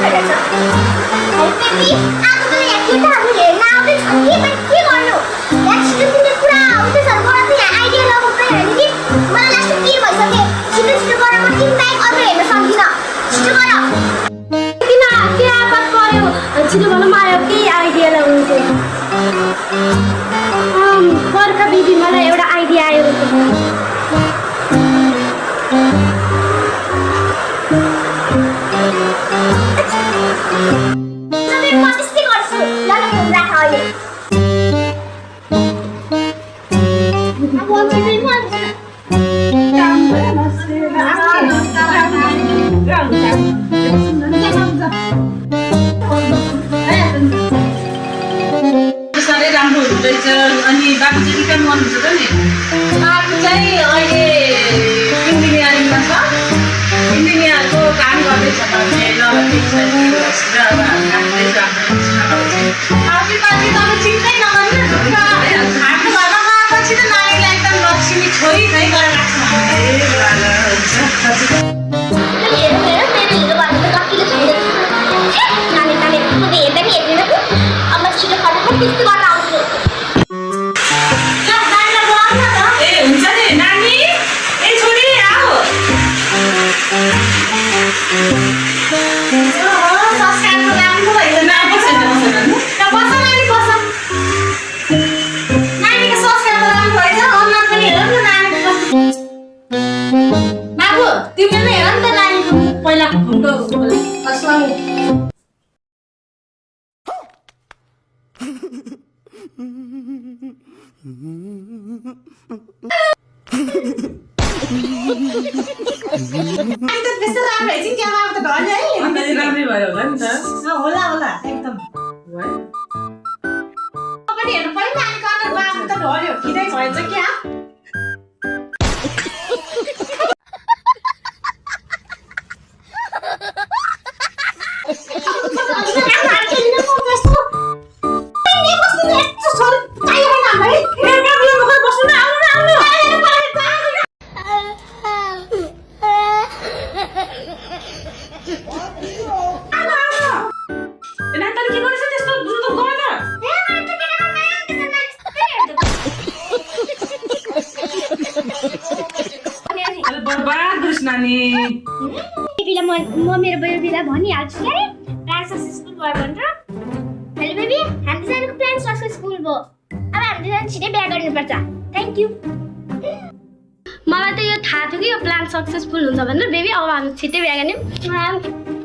भइरहेछ बेबी आज त यहाँ केटाहरू हेर्न आउँदैछ के गर्नु यहाँ छिटो कुनै कुरा आउँदैछ मलाई त यहाँ आइडिया लगाउँदै होइन कि मलाई लास्ट के भइसक्यो छिटो गरेर म टिम ब्याग अरू हेर्न सक्दिनँ छिटो गर किन के आपत पर्यो छिटो गर्नु आयो के आइडिया लगाउँछु बर्खा बिबी मलाई एउटा आइडिया आयो म त्यस्तै गर्छु ल म राख अहिले साह्रै राम्रो हुँदैछ अनि बाबु चाहिँ के गर्नुहुन्छ त नि बाबु चाहिँ अहिले इन्जिनियरिङमा छ इन्जिनियरको काम गर्दैछ भने ल ठिक छ र अब हामीले राम्रो तपाईँ चिन्तै नगर्नु हाम्रो घरमा गएपछि त नानीलाई एकदम लक्ष्मी छोरी नै गरेर राख्छ बाबु तिमीले नै हेर नि त नानीको पहिलाको फोटो राम्रै भयो होला नि त होला एकदम पनि हेर्नु पर्यो नानीको अनुहार बाबु त ढल्यो खिदै भएछ क्या म मेरो बेबीलाई भनिहाल्छु क्या प्लान सक्सेसफुल भयो भनेर हेलो बेबी हाम्रो जानुको प्लान सक्सेसफुल भयो अब हामीले जानु छिटै बिहा गर्नुपर्छ थ्याङ्क यू मलाई त यो थाहा थियो कि यो प्लान सक्सेसफुल हुन्छ भनेर बेबी अब हामी छिटै बिहा गर्ने